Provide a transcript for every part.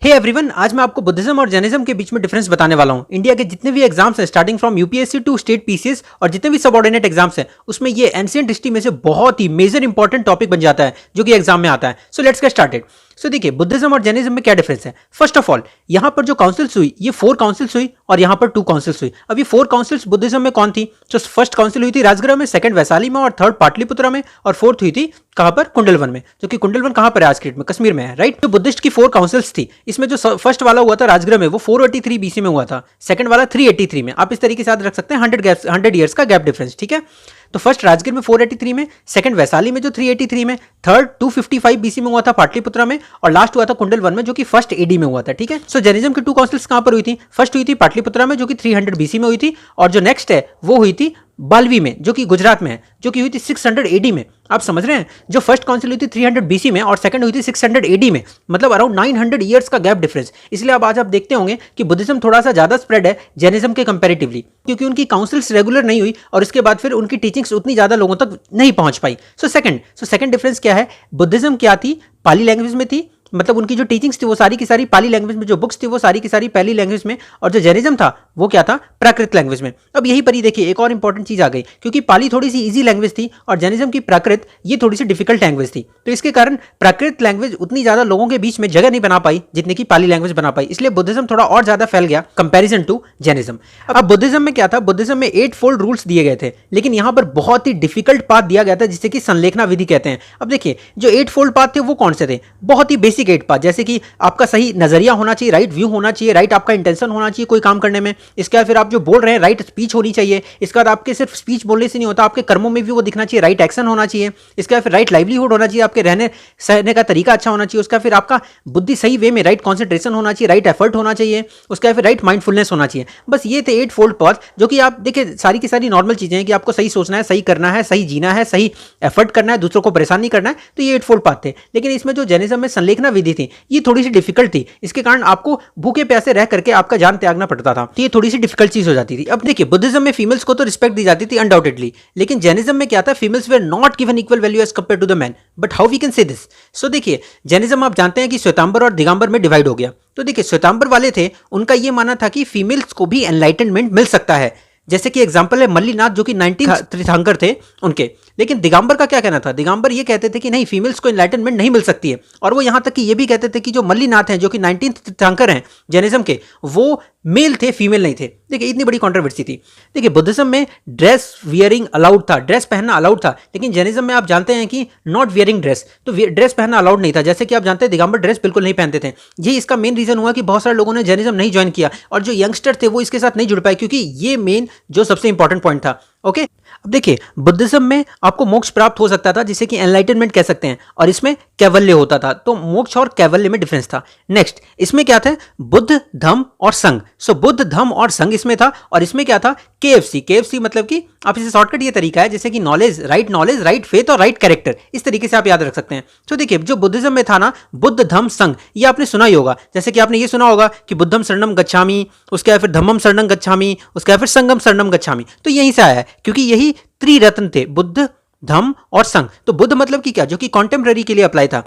Hey everyone, आज मैं आपको बुद्धिज्म और जैनिज्म के बीच में डिफरेंस बताने वाला हूं। इंडिया के जितने भी एग्जाम्स हैं starting from UPSC to state PCS और जितने भी सबऑर्डिनेट एग्जाम्स हैं उसमें ये एंशिएंट हिस्ट्री में से बहुत ही मेजर इंपॉर्टेंट टॉपिक बन जाता है जो कि एग्जाम में आता है। So let's get started. So देखिए, बुद्धिज्म और जैनिज्म में क्या डिफरेंस है। फर्स्ट ऑफ ऑल, यहां पर जो काउंसिल्स हुई ये 4 काउंसिल्स हुई और यहां पर 2 काउंसिल्स हुई। अब ये 4 काउंसिल्स बुद्धिज्म में कौन थी? तो फर्स्ट काउंसिल हुई थी राजगृह में, सेकंड वैशाली में और थर्ड पाटलिपुत्रा में और फोर्थ हुई थी कहां पर? कुंडलवन में। जो कि कुंडलवन कहां पर है? आज की डेट में कश्मीर में है, राइट। तो बुद्धिस्ट की 4 काउंसिल्स थी। इसमें जो फर्स्ट वाला हुआ था राजगृह में वो 483 बीसी में हुआ था, सेकंड वाला 383 में। आप इस तरीके से याद रख सकते हैं, 100 ईयर्स का गैप डिफरेंस, ठीक है। तो फर्स्ट राजगीर में 483 में, सेकंड वैशाली में जो 383 में, थर्ड 255 बीसी में हुआ था पाटलिपुत्रा में और लास्ट हुआ था कुंडलवन में जो कि फर्स्ट एडी में हुआ था, ठीक है। सो जैनिज्म की 2 काउंसिल्स कहां पर हुई थी? फर्स्ट हुई थी पाटलिपुत्रा में जो कि 300 बीसी में हुई थी और जो नेक्स्ट है वो हुई थी बालवी में जो कि गुजरात में है, जो कि हुई थी 600 एडी में। आप समझ रहे हैं, जो फर्स्ट काउंसिल हुई थी 300 बीसी में और सेकंड हुई थी 600 एडी में, मतलब अराउंड 900 ईयर्स का गैप डिफरेंस। इसलिए अब आज आप देखते होंगे कि बुद्धिज्म थोड़ा सा ज्यादा स्प्रेड है जैनिज्म के कंपैरेटिवली, क्योंकि उनकी काउंसिल्स रेगुलर नहीं हुई और इसके बाद फिर उनकी टीचिंग्स उतनी ज्यादा लोगों तक नहीं पहुंच पाई। सो सेकंड डिफरेंस क्या है? बुद्धिज्म क्या थी? पाली लैंग्वेज में थी, मतलब उनकी जो टीचिंग्स थी वो सारी की सारी पाली लैंग्वेज में, जो बुक्स थी वो सारी की सारी पाली लैंग्वेज में, और जो जैनिज्म था वो क्या था? प्राकृत लैंग्वेज में। अब यही पर ही देखिए एक और इंपॉर्टेंट चीज आ गई, क्योंकि पाली थोड़ी सी इजी लैंग्वेज थी और जैनिज्म की प्राकृत ये थोड़ी सी डिफिकल्ट लैंग्वेज थी। तो इसके कारण प्राकृत लैंग्वेज उतनी ज्यादा लोगों के बीच में जगह नहीं बना पाई जितनी की पाली लैंग्वेज बना पाई, इसलिए बुद्धिज्म थोड़ा और ज्यादा फैल गया कंपेरिजन टू जैनिज्म। अब बुद्धिज्म में क्या था? बुद्धिज्म में 8 फोल्ड रूल्स दिए गए थे, लेकिन यहां पर बहुत ही डिफिकल्ट पाथ दिया गया था जिसे कि संलेखना विधि कहते हैं। अब देखिए, जो 8 फोल्ड पाथ थे वो कौन से थे? बहुत ही बेसिक 8 पाथ, जैसे कि आपका सही नजरिया होना चाहिए, राइट व्यू होना चाहिए, राइट आपका इंटेंशन होना चाहिए कोई काम करने में। इसके बाद फिर आप जो बोल रहे हैं राइट स्पीच होनी चाहिए। इसके बाद आपके सिर्फ स्पीच बोलने से नहीं होता, आपके कर्मों में भी वो दिखना चाहिए, राइट एक्शन होना चाहिए। इसके बाद फिर राइट लाइवलीहुड होना चाहिए, आपके रहने सहने का तरीका अच्छा होना चाहिए। उसका फिर आपका बुद्धि सही वे में, राइट कॉन्सेंट्रेशन होना चाहिए, राइट एफर्ट होना चाहिए। उसके बाद फिर राइट माइंडफुलनेस होना चाहिए। बस ये थे 8 फोल्ड पाथ, जो कि आप देखिए सारी की सारी नॉर्मल चीजें हैं कि आपको सही सोचना है, सही करना है, सही जीना है, सही एफर्ट करना है, दूसरों को परेशान नहीं करना है। तो ये 8 फोल्ड पाथ थे। लेकिन इसमें जो जैनिज्म में संलेखना विधि थी ये थोड़ी सी डिफिकल्ट थी, इसके कारण आपको भूखे प्यासे रह करके आपका जान त्यागना पड़ता था। तो ये थोड़ी सी डिफिकल्ट चीज हो जाती थी। अब देखिए, बुद्धिज्म में फीमेल्स को तो रिस्पेक्ट दी जाती थी अनडाउटेडली, लेकिन जैनिज्म में क्या था? Females were not given equal value as compare to the man. But how we can say this? So देखिए, जैनिज्म आप जानते हैं कि श्वेतांबर और दिगंबर में डिवाइड हो गया। तो देखिए, श्वेतांबर वाले थे, उनका यह मानना था कि फीमेल्स को भी एनलाइटनमेंट मिल सकता है। जैसे कि एग्जांपल है मल्लीनाथ जो कि 19 तीर्थंकर थे उनके। लेकिन दिगंबर का क्या कहना था? दिगंबर ये कहते थे कि नहीं, फीमेल्स को एनलाइटनमेंट नहीं मिल सकती है। और वो यहां तक कि ये भी कहते थे कि जो मल्लीनाथ हैं जो कि 19 तीर्थंकर हैं जैनिज्म के, वो मेल थे, फीमेल नहीं थे। देखिए, इतनी बड़ी कंट्रोवर्सी थी। देखिए, बुद्धिज्म में ड्रेस वियरिंग अलाउड था, ड्रेस पहनना अलाउड था, लेकिन जैनिज्म में आप जानते हैं कि नॉट वियरिंग ड्रेस, तो ड्रेस पहनना अलाउड नहीं था। जैसे कि आप जानते हैं दिगंबर ड्रेस बिल्कुल नहीं पहनते थे। ये इसका मेन रीजन हुआ कि बहुत सारे लोगों ने जैनिज्म नहीं ज्वाइन किया और जो यंगस्टर थे वो इसके साथ नहीं जुड़ पाए, क्योंकि ये मेन जो सबसे इंपॉर्टेंट पॉइंट था। ओके, अब देखिए, बुद्धिज्म में आपको मोक्ष प्राप्त हो सकता था जिसे कि एनलाइटनमेंट कह सकते हैं, और इसमें कैवल्य होता था। तो मोक्ष और कैवल्य में डिफरेंस था। नेक्स्ट, इसमें क्या था? बुद्ध, धम्म और संघ। सो बुद्ध, धम्म और संघ इसमें था। और इसमें क्या था? केएफसी मतलब कि आप इसे शॉर्टकट ये तरीका है जैसे कि नॉलेज, राइट फेथ और राइट कैरेक्टर, इस तरीके से आप याद रख सकते हैं। तो देखिए, जो बुद्धिज्म में था ना, बुद्ध, धम्म, संघ, ये आपने सुना ही होगा। जैसे कि आपने ये सुना होगा कि बुद्धम शरणम गच्छामि, उसके बाद फिर धम्मम शरणम गच्छामि, उसके बाद फिर संघम शरणम गच्छामि। तो यहीं से आया है, क्योंकि यही त्रिरत्न थे, बुद्ध, धम्म और संघ। तो बुद्ध मतलब कि क्या? जो कि कॉन्टेम्पररी के लिए अप्लाई था।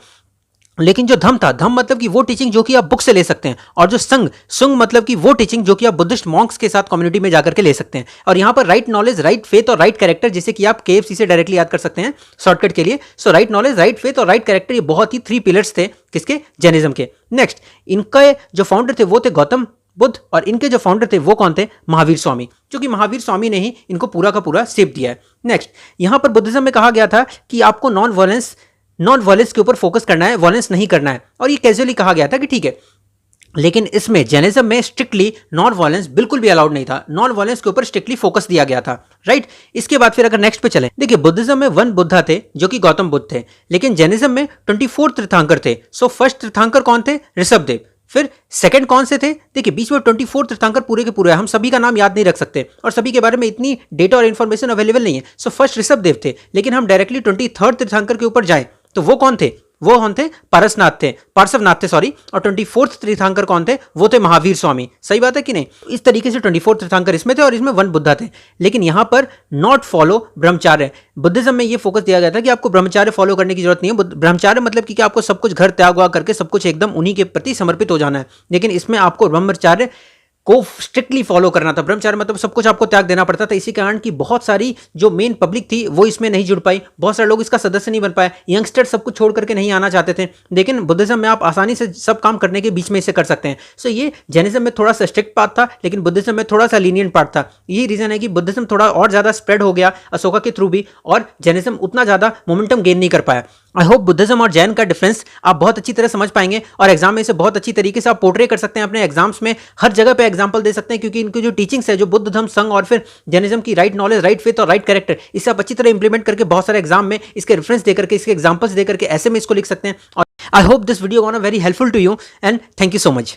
लेकिन जो धम्म था, धम्म मतलब कि वो टीचिंग जो कि आप बुक से ले सकते हैं, और जो संघ मतलब कि वो टीचिंग जो कि आप बुद्धिस्ट मॉन्क्स के साथ कम्युनिटी में जाकर के ले सकते हैं। और यहाँ पर राइट नॉलेज, राइट फेथ और राइट कैरेक्टर, जिसे कि आप केएफसी से डायरेक्टली याद कर सकते हैं शॉर्टकट के लिए। सो राइट नॉलेज, राइट फेथ और राइट कैरेक्टर, ये बहुत ही 3 पिलर्स थे किसके? जैनिज्म के। नेक्स्ट, इनके जो फाउंडर थे वो थे गौतम बुद्ध, और इनके जो फाउंडर थे वो कौन थे? महावीर स्वामी, जो कि महावीर स्वामी ने ही इनको पूरा का पूरा शेप दिया है। नेक्स्ट, यहां पर बुद्धिज्म में कहा गया था कि आपको नॉन वायलेंस के ऊपर फोकस करना है, वायलेंस नहीं करना है, और ये कैजुअली कहा गया था कि ठीक है। लेकिन इसमें जैनिज्म में स्ट्रिक्टली नॉन वायलेंस बिल्कुल भी अलाउड नहीं था, नॉन वायलेंस के ऊपर स्ट्रिक्टली फोकस दिया गया था, राइट। इसके बाद फिर अगर नेक्स्ट पे चलें, देखिए, बुद्धिज्म में 1 बुद्धा थे जो कि गौतम बुद्ध थे, लेकिन जैनिज्म में 24 तीर्थंकर थे। सो फर्स्ट तीर्थंकर कौन थे? ऋषभदेव। फिर सेकंड कौन से थे? देखिए, बीच में 24 तीर्थंकर पूरे के पूरे, हम सभी का नाम याद नहीं रख सकते और सभी के बारे में इतनी डेटा और इन्फॉर्मेशन अवेलेबल नहीं है। सो फर्स्ट ऋषभदेव थे, लेकिन हम डायरेक्टली 23rd तीर्थंकर के ऊपर जाएं तो वो कौन थे? वो कौन थे? पार्श्वनाथ थे सॉरी। और 24th तीर्थंकर कौन थे? वो थे महावीर स्वामी। सही बात है कि नहीं? इस तरीके से 24 तीर्थंकर इसमें थे और इसमें 1 बुद्धा थे। लेकिन यहां पर नॉट फॉलो ब्रह्मचार्य। बुद्धिज्म में ये फोकस दिया गया था कि आपको ब्रह्मचार्य फॉलो करने की जरूरत नहीं है। ब्रह्मचार्य मतलब कि आपको सब कुछ घर त्याग वाग करके सब कुछ एकदम उन्हीं के प्रति समर्पित हो जाना है। लेकिन इसमें आपको ब्रह्मचार्य को स्ट्रिक्टली फॉलो करना था। ब्रह्मचार्य मतलब सब कुछ आपको त्याग देना पड़ता था। इसी कारण कि बहुत सारी जो मेन पब्लिक थी वो इसमें नहीं जुड़ पाई, बहुत सारे लोग इसका सदस्य नहीं बन पाए, यंगस्टर सब कुछ छोड़ करके नहीं आना चाहते थे। लेकिन बुद्धिज्म में आप आसानी से सब काम करने के बीच में इसे कर सकते हैं। सो ये जैनिज्म में थोड़ा सा स्ट्रिक्ट पार्ट था, लेकिन बुद्धिज्म में थोड़ा सा लीनियंट पार्ट था। यही रीजन है कि बुद्धिज्म थोड़ा और ज्यादा स्प्रेड हो गया अशोका के थ्रू भी, और जैनिज्म उतना ज्यादा मोमेंटम गेन नहीं कर पाया। आई होप बुद्धिज्म और जैन का डिफरेंस आप बहुत अच्छी तरह समझ पाएंगे और एग्जाम में इसे बहुत अच्छी तरीके से आप पोर्ट्रे कर सकते हैं अपने एग्जाम्स में, हर जगह पे एग्जांपल दे सकते हैं, क्योंकि इनकी जो टीचिंग्स है, जो बुद्ध धर्म संघ और फिर जैनिज्म की राइट नॉलेज, राइट फेथ और राइट कैरेक्टर, इसे आप अच्छी तरह इंप्लीमेंट करके बहुत सारे एग्जाम में इसके रेफरेंस देकर के, इसके एग्जाम्पल्स देकर के ऐसे में इसको लिख सकते हैं। और I hope this video was very helpful to you and thank you so much.